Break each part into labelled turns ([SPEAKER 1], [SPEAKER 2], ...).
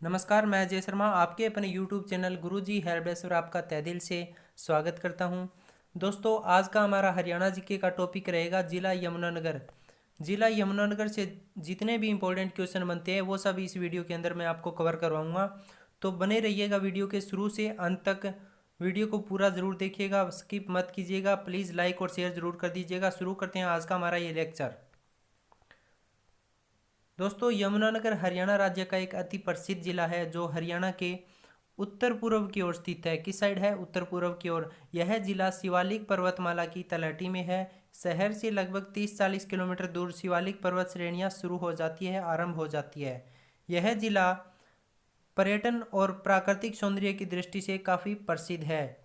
[SPEAKER 1] नमस्कार, मैं अजय शर्मा आपके अपने यूट्यूब चैनल गुरुजी हेल्पडेस्क पर आपका तहे दिल से स्वागत करता हूं। दोस्तों, आज का हमारा हरियाणा जीके का टॉपिक रहेगा जिला यमुनानगर। जिला यमुनानगर से जितने भी इंपॉर्टेंट क्वेश्चन बनते हैं वो सब इस वीडियो के अंदर मैं आपको कवर करवाऊंगा। तो बने रहिएगा वीडियो के शुरू से अंत तक। वीडियो को पूरा ज़रूर देखिएगा, स्किप मत कीजिएगा। प्लीज़ लाइक और शेयर ज़रूर कर दीजिएगा। शुरू करते हैं आज का हमारा ये लेक्चर। दोस्तों, यमुनानगर हरियाणा राज्य का एक अति प्रसिद्ध जिला है जो हरियाणा के उत्तर पूर्व की ओर स्थित है। किस साइड है? उत्तर पूर्व की ओर। यह जिला शिवालिक पर्वतमाला की तलहटी में है। शहर से लगभग 30-40 किलोमीटर दूर शिवालिक पर्वत श्रेणियां शुरू हो जाती है, आरंभ हो जाती है। यह जिला पर्यटन और प्राकृतिक सौंदर्य की दृष्टि से काफ़ी प्रसिद्ध है।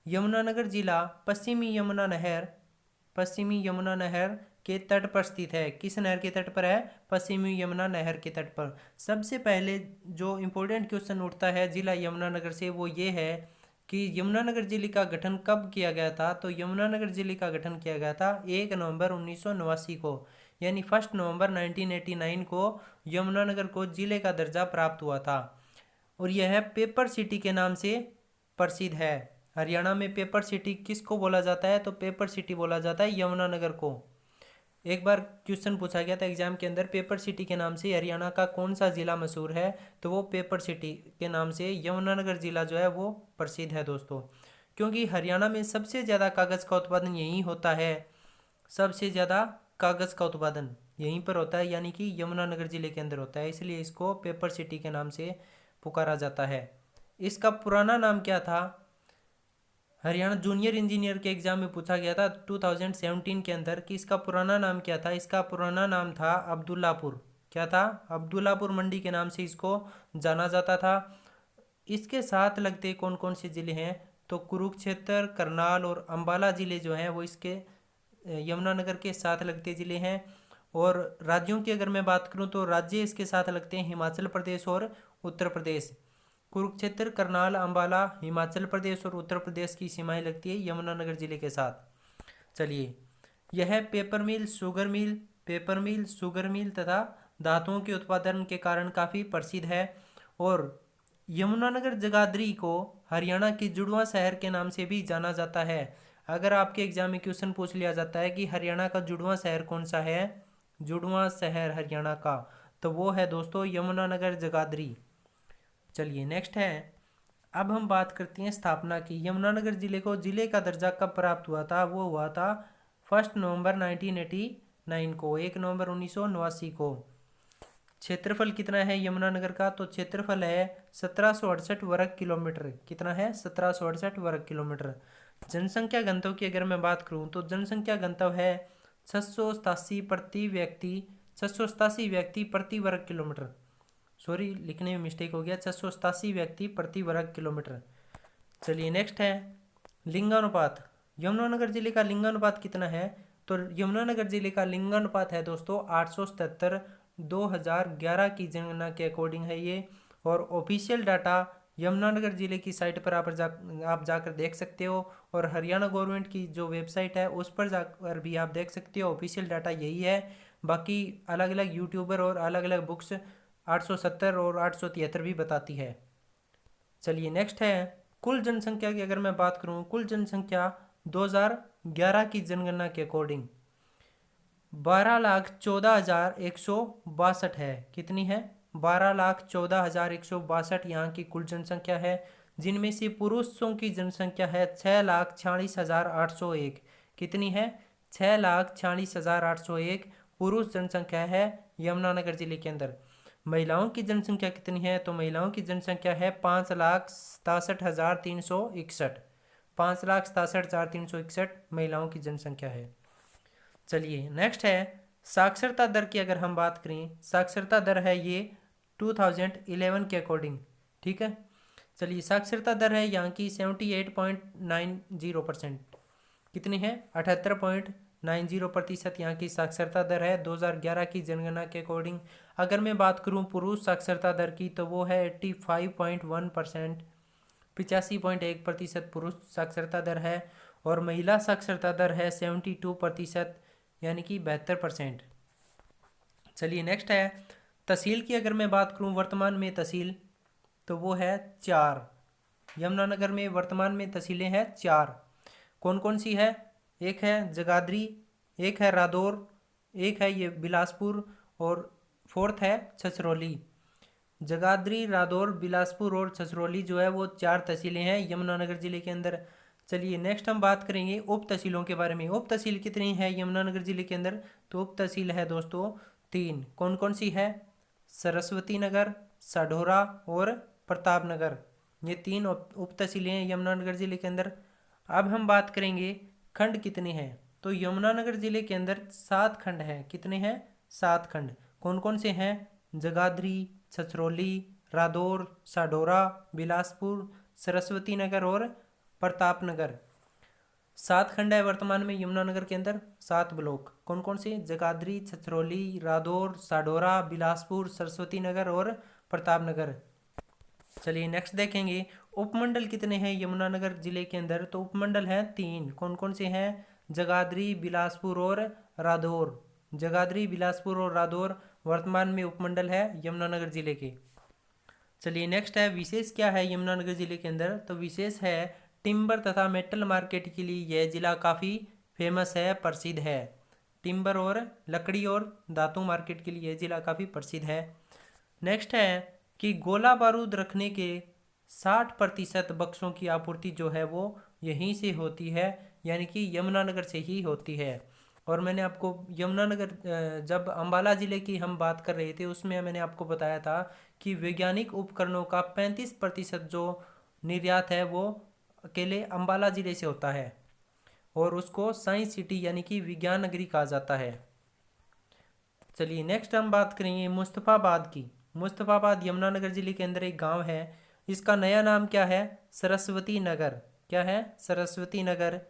[SPEAKER 1] यमुनानगर जिला पश्चिमी यमुना नहर के तट पर स्थित है। किस नहर के तट पर है? पश्चिमी यमुना नहर के तट पर। सबसे पहले जो इम्पोर्टेंट क्वेश्चन उठता है जिला यमुनानगर से वो ये है कि यमुनानगर जिले का गठन कब किया गया था। तो यमुनानगर जिले का गठन किया गया था 1 नवंबर 1989 को, यानी 1 नवंबर 1989 को यमुनानगर को जिले का दर्जा प्राप्त हुआ था। और यह पेपर सिटी के नाम से प्रसिद्ध है। हरियाणा में पेपर सिटी किसको बोला जाता है? तो पेपर सिटी बोला जाता है यमुनानगर को। एक बार क्वेश्चन पूछा गया था एग्जाम के अंदर, पेपर सिटी के नाम से हरियाणा का कौन सा जिला मशहूर है? तो वो पेपर सिटी के नाम से यमुनानगर जिला जो है वो प्रसिद्ध है दोस्तों। क्योंकि हरियाणा में सबसे ज़्यादा कागज़ का उत्पादन यहीं होता है। सबसे ज़्यादा कागज़ का उत्पादन यहीं पर होता है, यानी कि यमुनानगर जिले के अंदर होता है, इसलिए इसको पेपर सिटी के नाम से पुकारा जाता है। इसका पुराना नाम क्या था? हरियाणा जूनियर इंजीनियर के एग्जाम में पूछा गया था 2017 के अंदर कि इसका पुराना नाम क्या था। इसका पुराना नाम था अब्दुल्लापुर। क्या था? अब्दुल्लापुर मंडी के नाम से इसको जाना जाता था। इसके साथ लगते कौन कौन से ज़िले हैं? तो कुरुक्षेत्र, करनाल और अंबाला ज़िले जो हैं वो इसके यमुनानगर के साथ लगते ज़िले हैं। और राज्यों की अगर मैं बात करूं तो राज्य इसके साथ लगते हैं हिमाचल प्रदेश और उत्तर प्रदेश। कुरुक्षेत्र, करनाल, अंबाला हिमाचल प्रदेश और उत्तर प्रदेश की सीमाएं लगती है यमुनानगर जिले के साथ। चलिए, यह पेपर मिल, शुगर मिल तथा धातुओं के उत्पादन के कारण काफ़ी प्रसिद्ध है। और यमुनानगर जगाधरी को हरियाणा की जुड़वा शहर के नाम से भी जाना जाता है। अगर आपके एग्जाम में क्वेश्चन पूछ लिया जाता है कि हरियाणा का जुड़वा शहर कौन सा है, जुड़वा शहर हरियाणा का, तो वो है दोस्तों यमुनानगर जगाधरी। चलिए नेक्स्ट है। अब हम बात करते हैं स्थापना की। यमुनानगर जिले को जिले का दर्जा कब प्राप्त हुआ था? वो हुआ था 1 नवंबर 1989 को, 1 नवंबर 1989 को। क्षेत्रफल कितना है यमुनानगर का? तो क्षेत्रफल है 1768 वर्ग किलोमीटर। कितना है? 1768 वर्ग किलोमीटर। जनसंख्या घनत्व की अगर मैं बात करूं तो जनसंख्या घनत्व है 687 व्यक्ति प्रति वर्ग किलोमीटर। सॉरी, लिखने में मिस्टेक हो गया, 687 व्यक्ति प्रति वर्ग किलोमीटर। चलिए नेक्स्ट है लिंगानुपात। यमुनानगर जिले का लिंगानुपात कितना है? तो यमुनानगर जिले का लिंगानुपात है दोस्तों 877। 2011 की जनगणना के अकॉर्डिंग है ये। और ऑफिशियल डाटा यमुनानगर जिले की साइट पर आप जाकर देख सकते हो। और हरियाणा गवर्नमेंट की जो वेबसाइट है उस पर जाकर भी आप देख सकते हो। ऑफिशियल डाटा यही है। बाकी अलग अलग यूट्यूबर और अलग अलग बुक्स 870 और 873 भी बताती है। चलिए नेक्स्ट है कुल जनसंख्या की अगर मैं बात करूं, कुल जनसंख्या 2011 की जनगणना के अकॉर्डिंग 12,14,162 है। कितनी है? 12,14,162 यहाँ की कुल जनसंख्या है। जिनमें से पुरुषों की जनसंख्या है 6,46,801। कितनी है? 6,46,801 पुरुष जनसंख्या है यमुनानगर जिले के अंदर। महिलाओं की जनसंख्या कितनी है? तो महिलाओं की जनसंख्या है 5,67,361। 5,67,361 महिलाओं की जनसंख्या है। चलिए नेक्स्ट है साक्षरता दर की अगर हम बात करें, साक्षरता दर है ये 2011 के अकॉर्डिंग। ठीक है, चलिए साक्षरता दर है यहाँ की 78.90%। कितनी है? 78.90% यहाँ की साक्षरता दर है 2011 की जनगणना के अकॉर्डिंग। अगर मैं बात करूँ पुरुष साक्षरता दर की तो वो है 85.1%। 85.1% पुरुष साक्षरता दर है। और महिला साक्षरता दर है 72%, यानी कि 72%। चलिए नेक्स्ट है तहसील की अगर मैं बात करूं, वर्तमान में तहसील तो वो है 4। यमुनानगर में वर्तमान में तहसीलें हैं 4। कौन कौन सी है? एक है जगाधरी, एक है रादौर, एक है ये बिलासपुर, और फोर्थ है छछरौली। जगाधरी, रादौर, बिलासपुर और छछरौली जो है वो 4 तहसीलें हैं यमुनानगर जिले के अंदर। चलिए नेक्स्ट हम बात करेंगे उप तहसीलों के बारे में। उप तहसील कितनी है यमुनानगर जिले के अंदर? तो उप तहसील है दोस्तों 3। कौन कौन सी है? सरस्वती नगर, साढौरा और प्रताप नगर। ये 3 उप तहसीलें हैं यमुनानगर जिले के अंदर। अब हम बात करेंगे खंड कितने हैं। तो यमुनानगर जिले के अंदर 7 खंड हैं। कितने हैं? 7 खंड। कौन कौन से हैं? जगाधरी, छछरौली, रादौर, साढौरा, बिलासपुर, सरस्वती नगर और प्रताप नगर। 7 खंड है वर्तमान में यमुनानगर के अंदर, 7 ब्लॉक। कौन कौन से? जगाधरी, छछरौली, रादौर, साढौरा, बिलासपुर, सरस्वती नगर और प्रताप नगर। चलिए नेक्स्ट देखेंगे उपमंडल कितने हैं यमुनानगर जिले के अंदर। तो उपमंडल हैं 3। कौन कौन से हैं? जगाधरी, बिलासपुर और रादौर। जगाधरी, बिलासपुर और रादौर वर्तमान में उपमंडल है यमुनानगर जिले के। चलिए नेक्स्ट है विशेष क्या है यमुनानगर जिले के अंदर। तो विशेष है टिम्बर तथा मेटल मार्केट के लिए यह जिला काफ़ी फेमस है, प्रसिद्ध है। टिम्बर और लकड़ी और धातु मार्केट के लिए यह जिला काफ़ी प्रसिद्ध है। नेक्स्ट है कि गोला बारूद रखने के 60% बक्सों की आपूर्ति जो है वो यहीं से होती है, यानी कि यमुनानगर से ही होती है। और मैंने आपको यमुनानगर जब अंबाला ज़िले की हम बात कर रहे थे उसमें मैंने आपको बताया था कि वैज्ञानिक उपकरणों का 35% जो निर्यात है वो अकेले अंबाला ज़िले से होता है, और उसको साइंस सिटी यानी कि विज्ञान नगरी कहा जाता है। चलिए नेक्स्ट हम बात करेंगे मुस्तफ़ाबाद की। मुस्तफ़ाबाद यमुनानगर जिले के अंदर एक गांव है। इसका नया नाम क्या है? सरस्वती नगर। क्या है? सरस्वती नगर।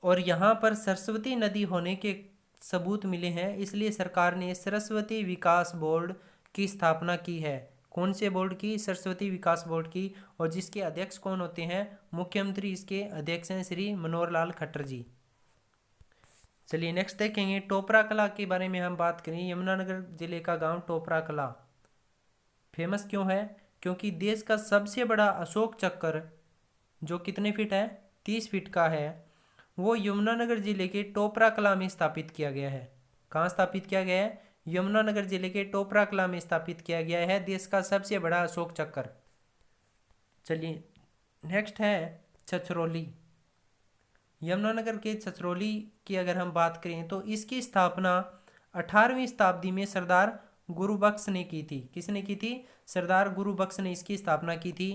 [SPEAKER 1] और यहाँ पर सरस्वती नदी होने के सबूत मिले हैं, इसलिए सरकार ने सरस्वती विकास बोर्ड की स्थापना की है। कौन से बोर्ड की? सरस्वती विकास बोर्ड की। और जिसके अध्यक्ष कौन होते हैं? मुख्यमंत्री इसके अध्यक्ष हैं श्री मनोहर लाल खट्टर जी। चलिए नेक्स्ट देखेंगे टोपरा कला के बारे में हम बात करें। यमुनानगर जिले का गांव टोपरा कला फेमस क्यों है? क्योंकि देश का सबसे बड़ा अशोक चक्र जो कितने फीट है? 30 फीट का है, वो यमुनानगर जिले के टोपरा कला में स्थापित किया गया है। कहाँ स्थापित किया गया है? यमुनानगर जिले के टोपरा कला में स्थापित किया गया है देश का सबसे बड़ा अशोक चक्र। चलिए नेक्स्ट है छछरौली। यमुनानगर के छछरौली की अगर हम बात करें तो इसकी स्थापना 18वीं शताब्दी में सरदार गुरुबख्श ने की थी। किसने की थी? सरदार गुरुबख्श ने इसकी स्थापना की थी।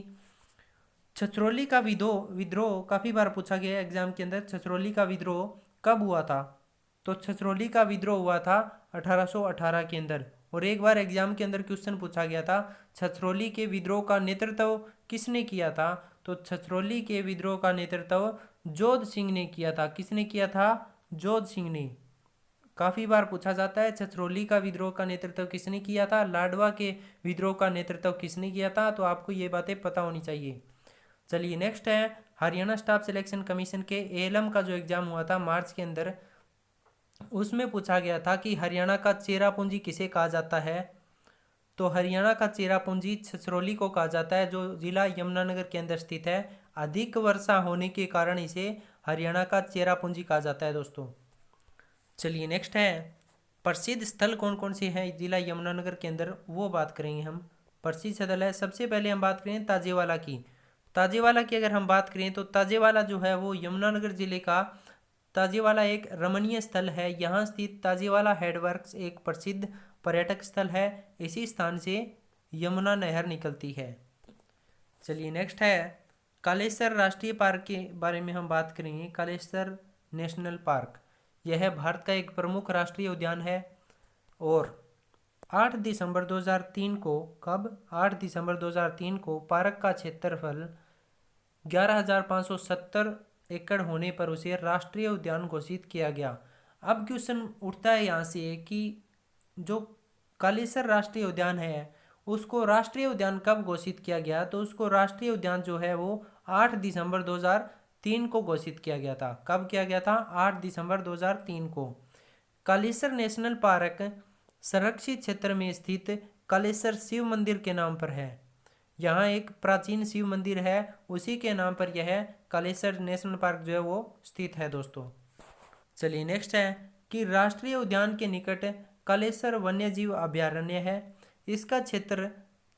[SPEAKER 1] छछरौली का विद्रोह काफ़ी बार पूछा गया है एग्जाम के अंदर। छछरौली का विद्रोह कब हुआ था? तो छछरौली का विद्रोह हुआ था 1818 के अंदर। और एक बार एग्जाम के अंदर क्वेश्चन पूछा गया था छछरौली के विद्रोह का नेतृत्व किसने किया था? तो छछरौली के विद्रोह का नेतृत्व जोध सिंह ने किया था। किसने किया था? जोध सिंह ने। काफ़ी बार पूछा जाता है छछरौली का विद्रोह का नेतृत्व किसने किया था, लाडवा के विद्रोह का नेतृत्व किसने किया था, तो आपको ये बातें पता होनी चाहिए। चलिए नेक्स्ट है हरियाणा स्टाफ सिलेक्शन कमीशन के एएलएम का जो एग्ज़ाम हुआ था मार्च के अंदर, उसमें पूछा गया था कि हरियाणा का चेरापूंजी किसे कहा जाता है। तो हरियाणा का चेरापूंजी छछरौली को कहा जाता है, जो जिला यमुनानगर के अंदर स्थित है। अधिक वर्षा होने के कारण इसे हरियाणा का चेरापूंजी कहा जाता है दोस्तों। चलिए नेक्स्ट है प्रसिद्ध स्थल कौन कौन से हैं जिला यमुनानगर के अंदर, वो बात करेंगे हम। प्रसिद्ध स्थल है, सबसे पहले हम बात करें ताजेवाला की। ताजेवाला की अगर हम बात करें तो ताजेवाला जो है वो यमुनानगर जिले का ताजेवाला एक रमणीय स्थल है। यहाँ स्थित ताजेवाला हेडवर्क्स एक प्रसिद्ध पर्यटक स्थल है। इसी स्थान से यमुना नहर निकलती है। चलिए नेक्स्ट है कालेसर राष्ट्रीय पार्क के बारे में हम बात करेंगे। कालेसर नेशनल पार्क यह भारत का एक प्रमुख राष्ट्रीय उद्यान है। और 8 दिसंबर 2003 को, कब? 8 दिसंबर 2003 को पार्क का क्षेत्रफल 11,570 एकड़ होने पर उसे राष्ट्रीय उद्यान घोषित किया गया। अब क्वेश्चन उठता है यहाँ से कि जो कालेसर राष्ट्रीय उद्यान है उसको राष्ट्रीय उद्यान कब घोषित किया गया? तो उसको राष्ट्रीय उद्यान जो है वो 8 दिसंबर 2003 को घोषित किया गया था। कब किया गया था? 8 दिसंबर 2003 को। कालेसर नेशनल पार्क संरक्षित क्षेत्र में स्थित कालेसर शिव मंदिर के नाम पर है। यहाँ एक प्राचीन शिव मंदिर है, उसी के नाम पर यह कालेसर नेशनल पार्क जो है वो स्थित है दोस्तों। चलिए नेक्स्ट है कि राष्ट्रीय उद्यान के निकट कालेसर वन्यजीव अभयारण्य है। इसका क्षेत्र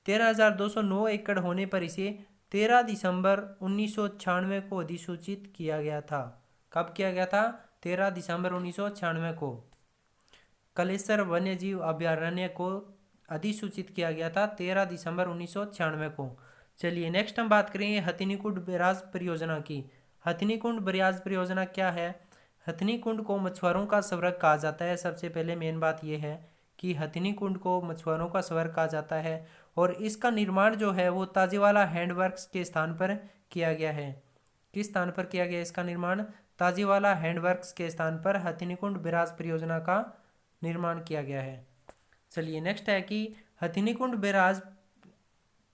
[SPEAKER 1] 13,209 एकड़ होने पर इसे 13 दिसंबर 1996 को अधिसूचित किया गया था। कब किया गया था? 13 दिसंबर 1996 को कालेसर वन्यजीव अभयारण्य को अधिसूचित किया गया था 13 दिसंबर 1996 को। चलिए नेक्स्ट हम बात करेंगे हथिनीकुंड बैराज परियोजना की। हथिनीकुंड बैराज परियोजना क्या है? हथिनीकुंड को मछुआरों का स्वर्ग कहा जाता है। सबसे पहले मेन बात यह है कि हथिनीकुंड को मछुआरों का स्वर्ग कहा जाता है और इसका निर्माण जो है वो ताजेवाला हैंडवर्क्स के स्थान पर किया गया है। किस स्थान पर किया गया इसका निर्माण? ताजेवाला हैंडवर्क्स के स्थान पर हथिनीकुंड बैराज परियोजना का निर्माण किया गया है। चलिए नेक्स्ट है कि हथिनीकुंड बैराज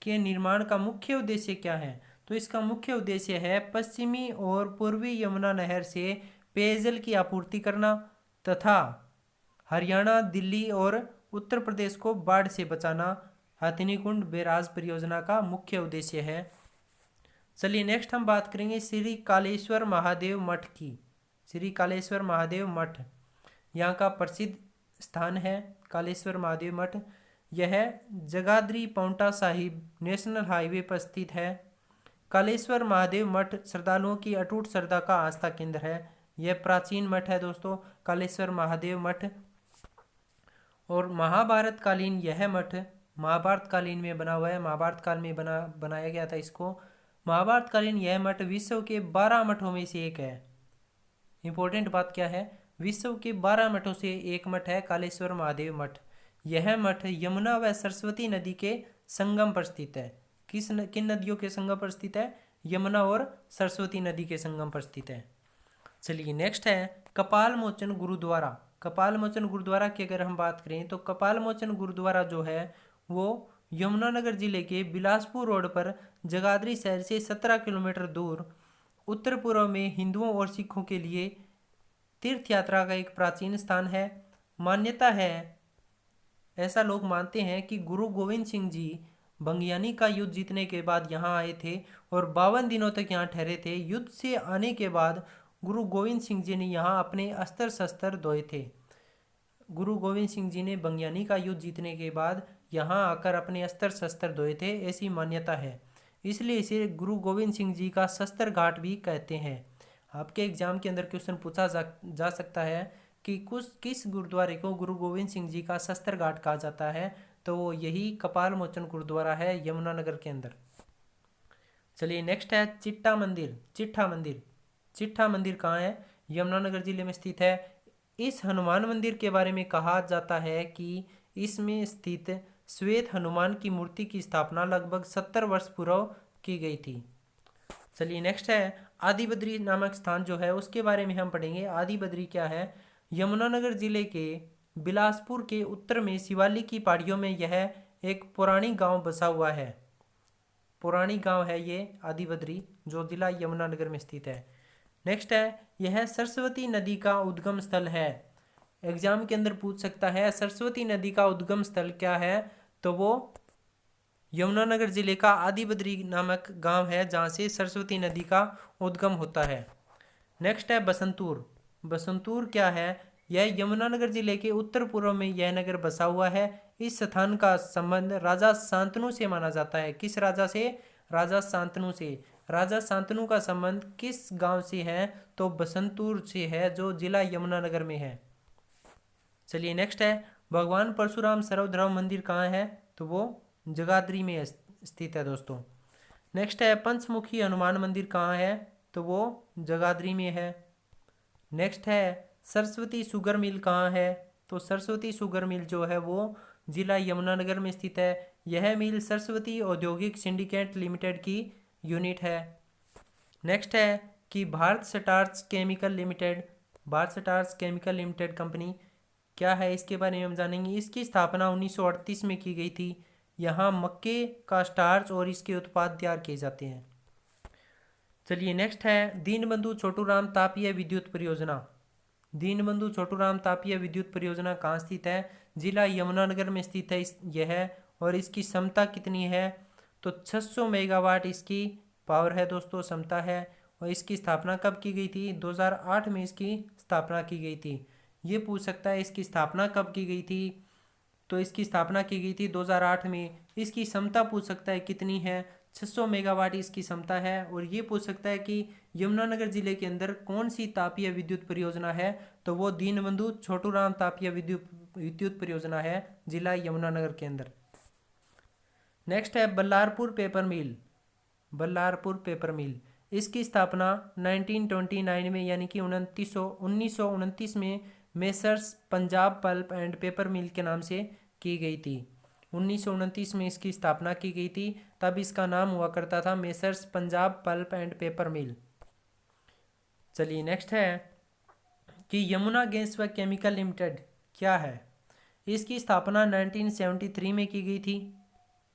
[SPEAKER 1] के निर्माण का मुख्य उद्देश्य क्या है? तो इसका मुख्य उद्देश्य है पश्चिमी और पूर्वी यमुना नहर से पेयजल की आपूर्ति करना तथा हरियाणा, दिल्ली और उत्तर प्रदेश को बाढ़ से बचाना हथिनीकुंड बैराज परियोजना का मुख्य उद्देश्य है। चलिए नेक्स्ट हम बात करेंगे श्री कालेश्वर महादेव मठ की। श्री कालेश्वर महादेव मठ यहाँ का प्रसिद्ध स्थान है कालेश्वर महादेव मठ। यह जगाधरी पांवटा साहिब नेशनल हाईवे पर स्थित है। कालेश्वर महादेव मठ श्रद्धालुओं की अटूट श्रद्धा का आस्था केंद्र है। यह प्राचीन मठ है दोस्तों कालेश्वर महादेव मठ। और महाभारत कालीन यह मठ महाभारत कालीन में बना हुआ है। महाभारत काल में बनाया गया था इसको। महाभारत कालीन यह मठ विश्व के 12 मठों में से एक है। इंपॉर्टेंट बात क्या है? विश्व के 12 मठों से एक मठ है कालेश्वर महादेव मठ। यह मठ यमुना व सरस्वती नदी के संगम पर स्थित है। किन नदियों के संगम पर स्थित है? यमुना और सरस्वती नदी के संगम पर स्थित है। चलिए नेक्स्ट है कपाल मोचन गुरुद्वारा। कपाल मोचन गुरुद्वारा की अगर हम बात करें तो कपाल मोचन गुरुद्वारा जो है वो यमुनानगर जिले के बिलासपुर रोड पर जगाधरी शहर से 17 किलोमीटर दूर उत्तर पूर्व में हिंदुओं और सिखों के लिए तीर्थ यात्रा का एक प्राचीन स्थान है। मान्यता है, ऐसा लोग मानते हैं कि गुरु गोविंद सिंह जी बंगियानी का युद्ध जीतने के बाद यहाँ आए थे और 52 दिनों तक यहाँ ठहरे थे। युद्ध से आने के बाद गुरु गोविंद सिंह जी ने यहाँ अपने अस्त्र शस्त्र धोए थे। गुरु गोविंद सिंह जी ने बंगियानी का युद्ध जीतने के बाद यहाँ आकर अपने अस्त्र शस्त्र धोए थे, ऐसी मान्यता है। इसलिए इसे गुरु गोविंद सिंह जी का शस्त्र घाट भी कहते हैं। आपके एग्जाम के अंदर क्वेश्चन पूछा जा सकता है कि किस गुरुद्वारे को गुरु गोविंद सिंह जी का शस्त्र घाट कहा जाता है, तो वो यही कपाल मोचन गुरुद्वारा है यमुनानगर के अंदर। चलिए नेक्स्ट है चिट्टा मंदिर। चिट्ठा मंदिर। चिट्ठा मंदिर कहाँ है? यमुनानगर जिले में स्थित है। इस हनुमान मंदिर के बारे में कहा जाता है कि इसमें स्थित श्वेत हनुमान की मूर्ति की स्थापना लगभग 70 वर्ष पूर्व की गई थी। चलिए नेक्स्ट है आदि बद्री नामक स्थान जो है उसके बारे में हम पढ़ेंगे। आदि बद्री क्या है? यमुनानगर जिले के बिलासपुर के उत्तर में शिवालिक की पहाड़ियों में यह एक पुरानी गांव बसा हुआ है। पुरानी गांव है ये आदि बद्री, जो जिला यमुनानगर में स्थित है। नेक्स्ट है यह सरस्वती नदी का उद्गम स्थल है। एग्जाम के अंदर पूछ सकता है सरस्वती नदी का उद्गम स्थल क्या है, तो वो यमुनानगर जिले का आदि बद्री नामक गांव है जहाँ से सरस्वती नदी का उद्गम होता है। नेक्स्ट है बसंतपुर। बसंतपुर क्या है? यह यमुनानगर जिले के उत्तर पूर्व में यह नगर बसा हुआ है। इस स्थान का संबंध राजा शांतनु से माना जाता है। किस राजा से? राजा शांतनु से। राजा शांतनु का संबंध किस गांव से है? तो बसंतपुर से है, जो जिला यमुनानगर में है। चलिए नेक्स्ट है भगवान परशुराम सर्वधर्म मंदिर कहाँ है? तो वो जगाधरी में स्थित है दोस्तों। नेक्स्ट है पंचमुखी हनुमान मंदिर कहाँ है? तो वो जगाधरी में है। नेक्स्ट है सरस्वती शुगर मिल कहाँ है? तो सरस्वती शुगर मिल जो है वो जिला यमुनानगर में स्थित है। यह मिल सरस्वती औद्योगिक सिंडिकेट लिमिटेड की यूनिट है। नेक्स्ट है कि Bharat starch chemical limited. Bharat starch chemical limited company क्या है, इसके बारे में हम जानेंगे। इसकी स्थापना 1938 में की गई थी। यहाँ मक्के का स्टार्च और इसके उत्पाद तैयार किए जाते हैं। चलिए नेक्स्ट है दीनबंधु छोटूराम तापीय विद्युत परियोजना। दीनबंधु छोटूराम तापीय विद्युत परियोजना कहाँ स्थित है? जिला यमुनानगर में स्थित है यह। और इसकी क्षमता कितनी है? तो 600 मेगावाट इसकी पावर है दोस्तों, क्षमता है। और इसकी स्थापना कब की गई थी? 2008 में इसकी स्थापना की गई थी। ये पूछ सकता है इसकी स्थापना कब की गई थी, तो इसकी स्थापना की गई थी 2008 में। इसकी क्षमता पूछ सकता है कितनी है, 600 मेगावाट इसकी क्षमता है। और ये पूछ सकता है कि यमुनानगर जिले के अंदर कौन सी तापीय विद्युत परियोजना है, तो वो दीनबंधु छोटूराम तापीय विद्युत परियोजना है जिला यमुनानगर के अंदर। नेक्स्ट है Ballarpur paper mill. Ballarpur paper mill, इसकी स्थापना 1929 में यानी कि 1929 में Messrs Punjab pulp and paper mill के नाम से की गई थी। 1929 में इसकी स्थापना की गई थी, तब इसका नाम हुआ करता था Messrs Punjab pulp and paper mill. चलिए नेक्स्ट है कि यमुना गैस व केमिकल लिमिटेड क्या है। इसकी स्थापना 1973 में की गई थी।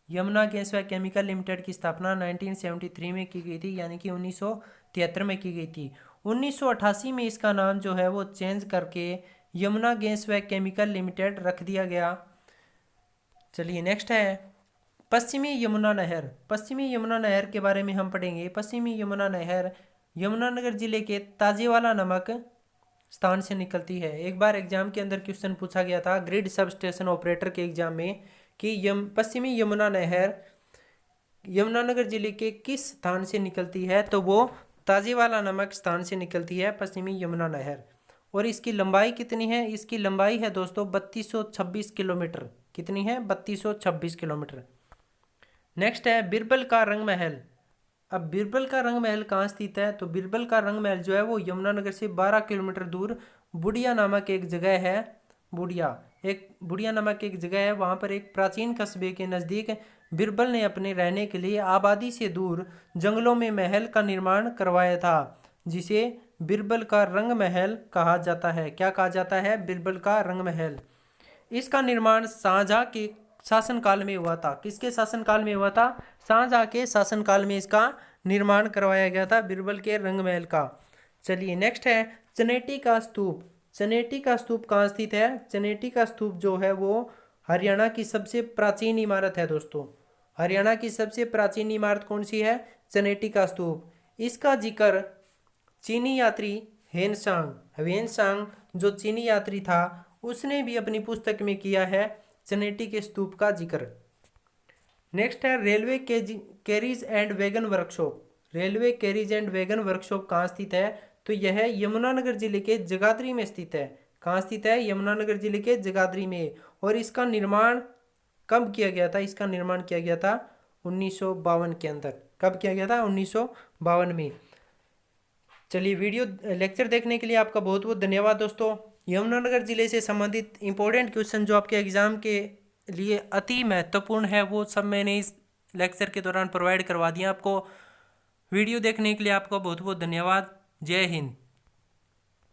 [SPEAKER 1] यमुना गैस व केमिकल लिमिटेड की स्थापना 1973 में की गई थी, यानी कि 1973 में की गई थी। 1988 में इसका नाम जो है वो चेंज करके यमुना गैस व केमिकल लिमिटेड रख दिया गया। चलिए नेक्स्ट है पश्चिमी यमुना नहर। पश्चिमी यमुना नहर के बारे में हम पढ़ेंगे। पश्चिमी यमुना नहर यमुनानगर जिले के ताजेवाला नामक स्थान से निकलती है। एक बार एग्जाम के अंदर क्वेश्चन पूछा गया था ग्रिड सब स्टेशन ऑपरेटर के एग्जाम में कि पश्चिमी यमुना नहर यमुनानगर जिले के किस स्थान से निकलती है, तो वो ताजेवाला नामक स्थान से निकलती है पश्चिमी यमुना नहर। और इसकी लंबाई कितनी है? इसकी लंबाई है दोस्तों 3226 किलोमीटर। कितनी है? 3226 किलोमीटर। नेक्स्ट है बिरबल का रंग महल। अब बिरबल का रंग महल कहाँ स्थित है? तो बिरबल का रंग महल जो है वो यमुनानगर से 12 किलोमीटर दूर बुढ़िया नामक एक जगह है। बुढ़िया नामक एक जगह है, वहाँ पर एक प्राचीन कस्बे के नज़दीक बिरबल ने अपने रहने के लिए आबादी से दूर जंगलों में महल का निर्माण करवाया था, जिसे बिरबल का रंग महल कहा जाता है। क्या कहा जाता है? बिरबल का रंग महल। इसका निर्माण शाहजहां के शासनकाल में हुआ था। किसके शासनकाल में हुआ था? शाहजहां के शासनकाल में इसका निर्माण करवाया गया था, बिरबल के रंग महल का। चलिए नेक्स्ट है चनेटी का स्तूप। चनेटी का स्तूप कहाँ स्थित है? चनेटी का स्तूप जो है वो हरियाणा की सबसे प्राचीन इमारत है दोस्तों। हरियाणा की सबसे प्राचीन इमारत कौन सी है? चनेटी का स्तूप। इसका जिक्र चीनी यात्री ह्वेनसांग जो चीनी यात्री था उसने भी अपनी पुस्तक में किया है चनेटी के स्तूप का जिक्र। नेक्स्ट है railway carriage and wagon workshop. Railway carriage and wagon workshop कहाँ स्थित है? तो यह यमुनानगर जिले के जगाधरी में स्थित है। कहाँ स्थित है? यमुनानगर जिले के जगाधरी में। और इसका निर्माण कब किया गया था? इसका निर्माण किया गया था 1952 के अंदर। कब किया गया था? 1952 में। चलिए वीडियो लेक्चर देखने के लिए आपका बहुत बहुत धन्यवाद दोस्तों। यमुनानगर जिले से संबंधित इंपॉर्टेंट क्वेश्चन जो आपके एग्ज़ाम के लिए अति महत्वपूर्ण है वो सब मैंने इस लेक्चर के दौरान प्रोवाइड करवा दिया आपको। वीडियो देखने के लिए आपका बहुत बहुत धन्यवाद। जय हिंद।